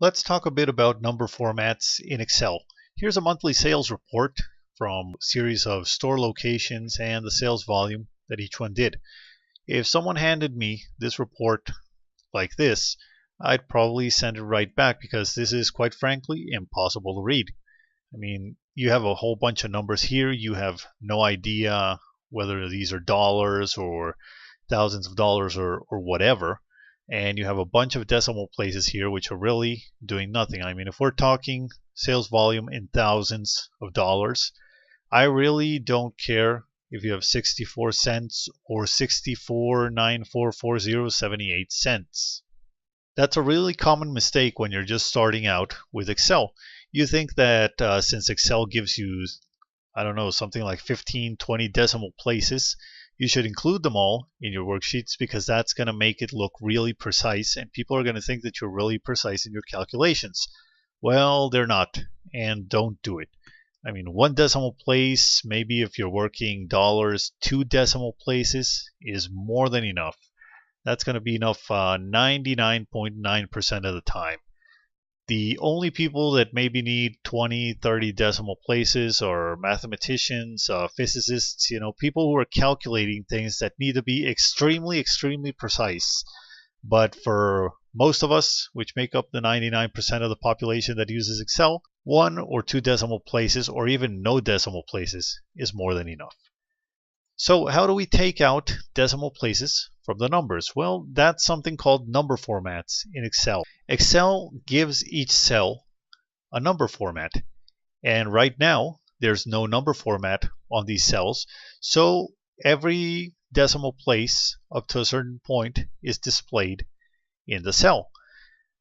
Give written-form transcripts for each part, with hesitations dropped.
Let's talk a bit about number formats in Excel. Here's a monthly sales report from a series of store locations and the sales volume that each one did. If someone handed me this report like this, I'd probably send it right back because this is, quite frankly, impossible to read. I mean, you have a whole bunch of numbers here. You have no idea whether these are dollars or thousands of dollars or whatever. And you have a bunch of decimal places here which are really doing nothing. I mean, if we're talking sales volume in thousands of dollars, I really don't care if you have 64 cents or 64,944,078 cents. That's a really common mistake when you're just starting out with Excel. You think that since Excel gives you, I don't know, something like 15, 20 decimal places, you should include them all in your worksheets because that's going to make it look really precise and people are going to think that you're really precise in your calculations. Well, they're not, and don't do it. I mean, one decimal place, maybe if you're working dollars, 2 decimal places is more than enough. That's going to be enough 99.9% of the time. The only people that maybe need 20, 30 decimal places are mathematicians, physicists, people who are calculating things that need to be extremely, extremely precise. But for most of us, which make up the 99% of the population that uses Excel, 1 or 2 decimal places or even no decimal places is more than enough. So how do we take out decimal places from the numbers? Well, that's something called number formats in Excel. Excel gives each cell a number format. And right now, there's no number format on these cells. So every decimal place up to a certain point is displayed in the cell.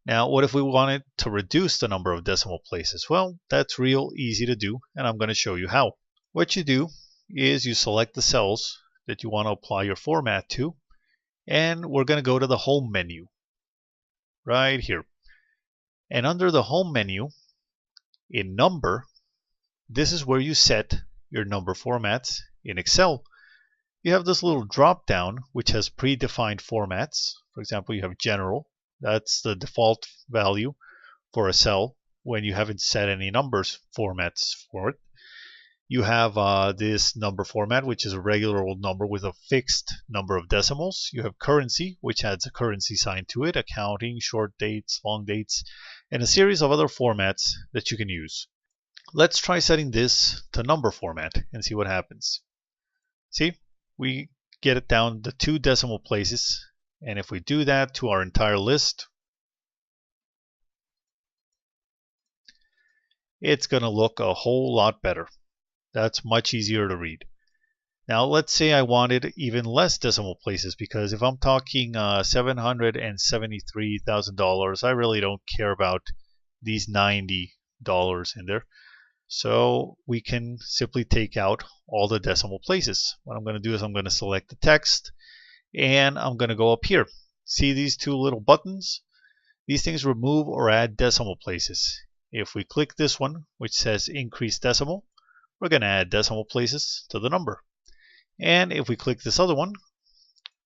Now, what if we wanted to reduce the number of decimal places? Well, that's real easy to do, and I'm going to show you how. What you do is you select the cells that you want to apply your format to, and we're going to go to the Home menu right here. And under the Home menu, in Number, this is where you set your number formats in Excel. You have this little drop down which has predefined formats. For example, you have General. That's the default value for a cell when you haven't set any numbers formats for it. You have this number format, which is a regular old number with a fixed number of decimals. You have currency, which adds a currency sign to it, accounting, short dates, long dates, and a series of other formats that you can use. Let's try setting this to number format and see what happens. See, we get it down to 2 decimal places, and if we do that to our entire list, it's going to look a whole lot better. That's much easier to read. Now let's say I wanted even less decimal places, because if I'm talking $773,000, I really don't care about these $90 in there. So we can simply take out all the decimal places. What I'm going to do is I'm going to select the text and I'm going to go up here. See these 2 little buttons? These things remove or add decimal places. If we click this one, which says increase decimal, we're going to add decimal places to the number. And if we click this other one,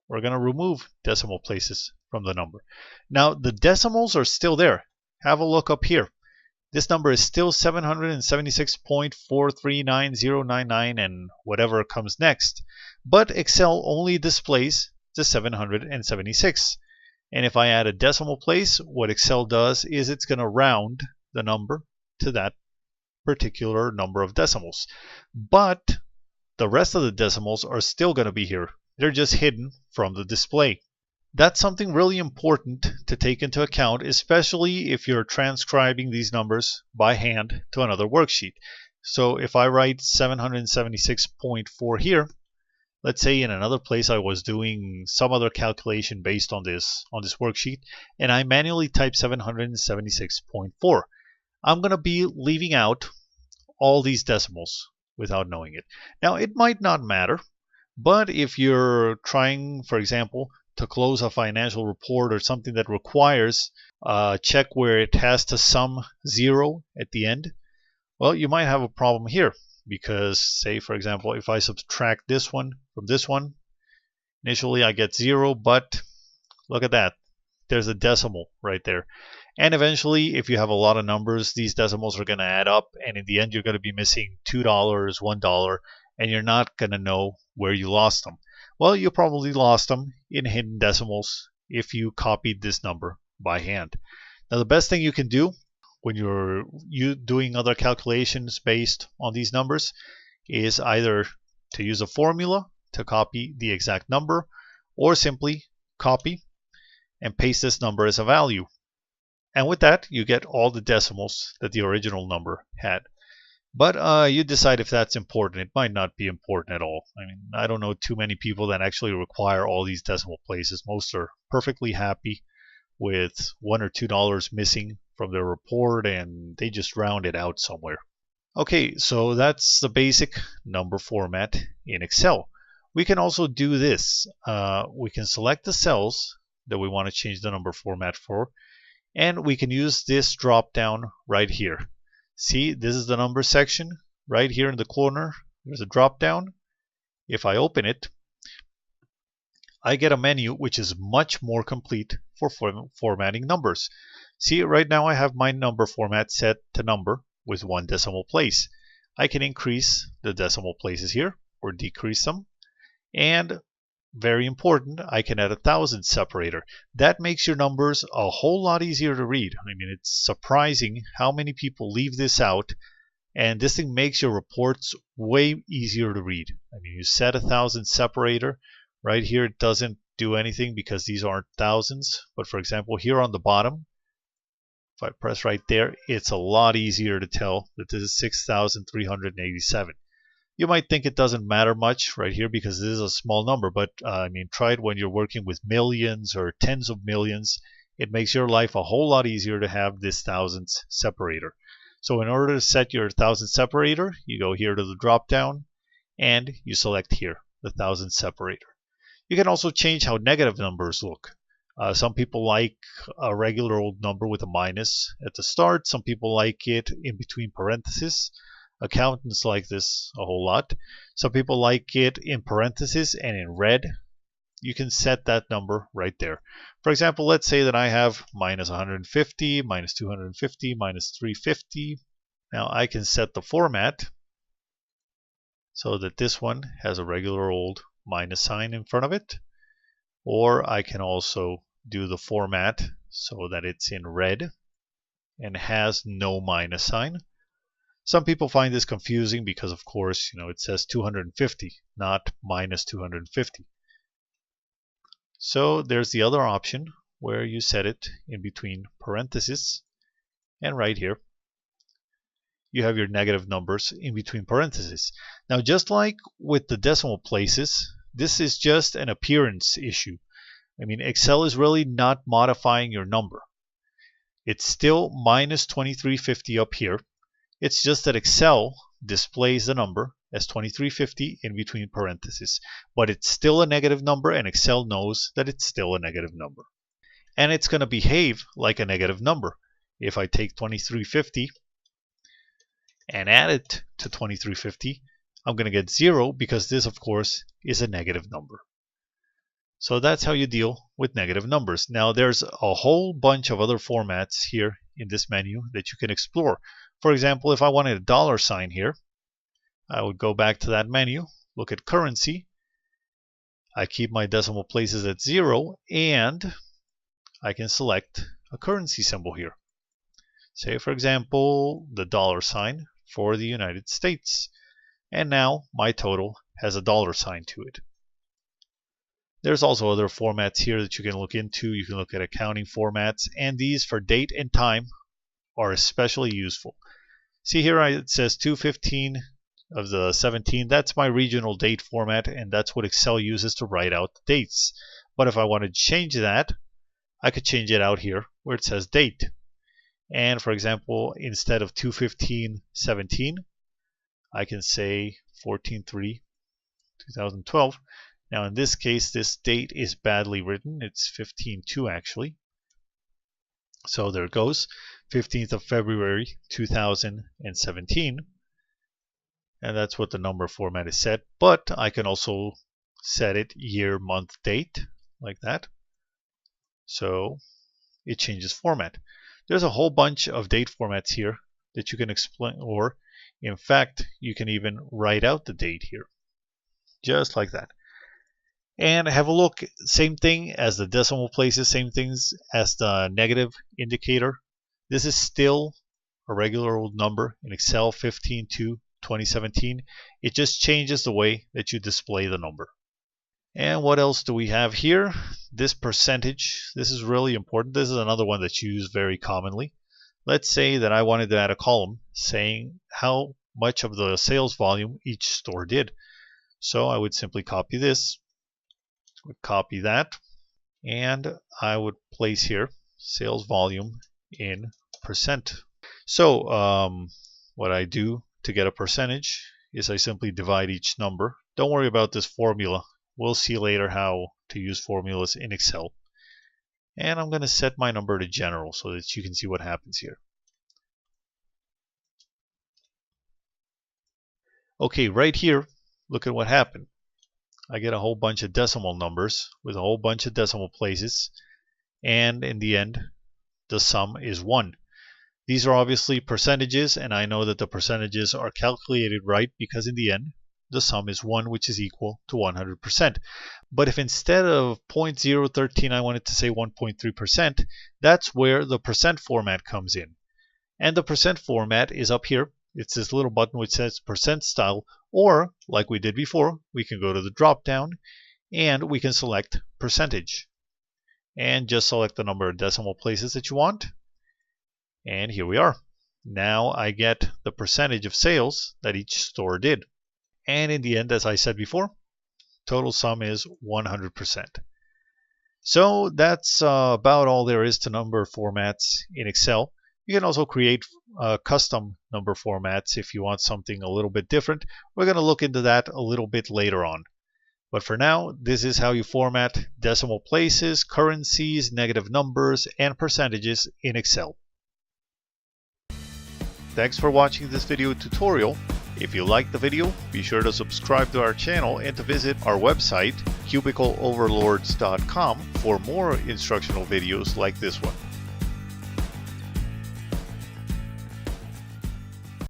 we're going to remove decimal places from the number. Now the decimals are still there. Have a look up here. This number is still 776.439,099 and whatever comes next. But Excel only displays the 776. And if I add a decimal place, what Excel does is it's going to round the number to that particular number of decimals. But the rest of the decimals are still going to be here. They're just hidden from the display. That's something really important to take into account, especially if you're transcribing these numbers by hand to another worksheet. So if I write 776.4 here, let's say in another place I was doing some other calculation based on this worksheet, and I manually type 776.4. I'm going to be leaving out all these decimals without knowing it. Now, it might not matter, but if you're trying, for example, to close a financial report or something that requires a check where it has to sum 0 at the end, well, you might have a problem here because, say, for example, if I subtract this one from this one, initially I get 0, but look at that. there's a decimal right there. And eventually, if you have a lot of numbers, these decimals are going to add up, and in the end, you're going to be missing $2, $1, and you're not going to know where you lost them. Well, you probably lost them in hidden decimals if you copied this number by hand. Now, the best thing you can do when you're doing other calculations based on these numbers is either to use a formula to copy the exact number, or simply copy and paste this number as a value. And with that, you get all the decimals that the original number had. But you decide if that's important. It might not be important at all. I mean, I don't know too many people that actually require all these decimal places. Most are perfectly happy with $1 or $2 missing from their report, and they just round it out somewhere. Okay, so that's the basic number format in Excel. We can also do this. We can select the cells that we want to change the number format for, and we can use this drop down right here. See, this is the number section right here in the corner. There's a drop down. If I open it, I get a menu which is much more complete for formatting numbers. See, right now I have my number format set to number with 1 decimal place. I can increase the decimal places here or decrease them. And very important, I can add a thousand separator. That makes your numbers a whole lot easier to read. I mean, it's surprising how many people leave this out, and this thing makes your reports way easier to read. I mean, you set a thousand separator. Right here, it doesn't do anything because these aren't thousands. But for example, here on the bottom, if I press right there, it's a lot easier to tell that this is 6,387. You might think it doesn't matter much right here because this is a small number, but I mean, try it when you're working with millions or tens of millions. It makes your life a whole lot easier to have this thousands separator. So in order to set your thousand separator, you go here to the drop down and you select here the thousand separator. You can also change how negative numbers look. Some people like a regular old number with a minus at the start. Some people like it in between parentheses. Accountants like this a whole lot. Some people like it in parentheses and in red. You can set that number right there. For example, let's say that I have minus 150, minus 250, minus 350. Now I can set the format so that this one has a regular old minus sign in front of it. Or I can also do the format so that it's in red and has no minus sign. Some people find this confusing because, of course, it says 250, not minus 250. So there's the other option where you set it in between parentheses, and right here you have your negative numbers in between parentheses. Now, just like with the decimal places, this is just an appearance issue. I mean, Excel is really not modifying your number. It's still minus 2350 up here. It's just that Excel displays the number as 2350 in between parentheses. But it's still a negative number, and Excel knows that it's still a negative number. And it's going to behave like a negative number. If I take 2350 and add it to 2350, I'm going to get 0 because this, of course, is a negative number. So that's how you deal with negative numbers. Now, there's a whole bunch of other formats here in this menu that you can explore. For example, if I wanted a dollar sign here, I would go back to that menu, look at currency. I keep my decimal places at 0, and I can select a currency symbol here. Say, for example, the dollar sign for the United States. And now my total has a dollar sign to it. There's also other formats here that you can look into. You can look at accounting formats, and these for date and time are especially useful. See here it says 2/15 of the 17. That's my regional date format, and that's what Excel uses to write out the dates. But if I wanted to change that, I could change it out here where it says date. And for example, instead of 2/15/17, I can say 14/3/2012. Now in this case, this date is badly written. It's 15/2 actually. So there it goes, 15th of February 2017. And that's what the number format is set. But I can also set it year, month, date, like that. So it changes format. There's a whole bunch of date formats here that you can explain, or in fact, you can even write out the date here, just like that. And have a look, same thing as the decimal places, same things as the negative indicator. This is still a regular old number in Excel 15/2/2017. It just changes the way that you display the number. And what else do we have here? This percentage. This is really important. This is another one that's used very commonly. Let's say that I wanted to add a column saying how much of the sales volume each store did. So I would simply copy this, would copy that, and I would place here sales volume in percent. So what I do to get a percentage is I simply divide each number. Don't worry about this formula. We'll see later how to use formulas in Excel. And I'm going to set my number to general so that you can see what happens here. Okay, right here, look at what happened. I get a whole bunch of decimal numbers with a whole bunch of decimal places, and in the end, the sum is 1. These are obviously percentages, and I know that the percentages are calculated right because in the end, the sum is 1, which is equal to 100%. But if instead of 0.013 I wanted to say 1.3%, that's where the percent format comes in. And the percent format is up here. It's this little button which says percent style, or like we did before, we can go to the drop down and we can select percentage. And just select the number of decimal places that you want. And here we are. Now I get the percentage of sales that each store did. And in the end, as I said before, total sum is 100%. So that's about all there is to number formats in Excel. You can also create custom number formats if you want something a little bit different. We're going to look into that a little bit later on. But for now, this is how you format decimal places, currencies, negative numbers, and percentages in Excel. Thanks for watching this video tutorial. If you liked the video, be sure to subscribe to our channel and to visit our website, cubicleoverlords.com, for more instructional videos like this one.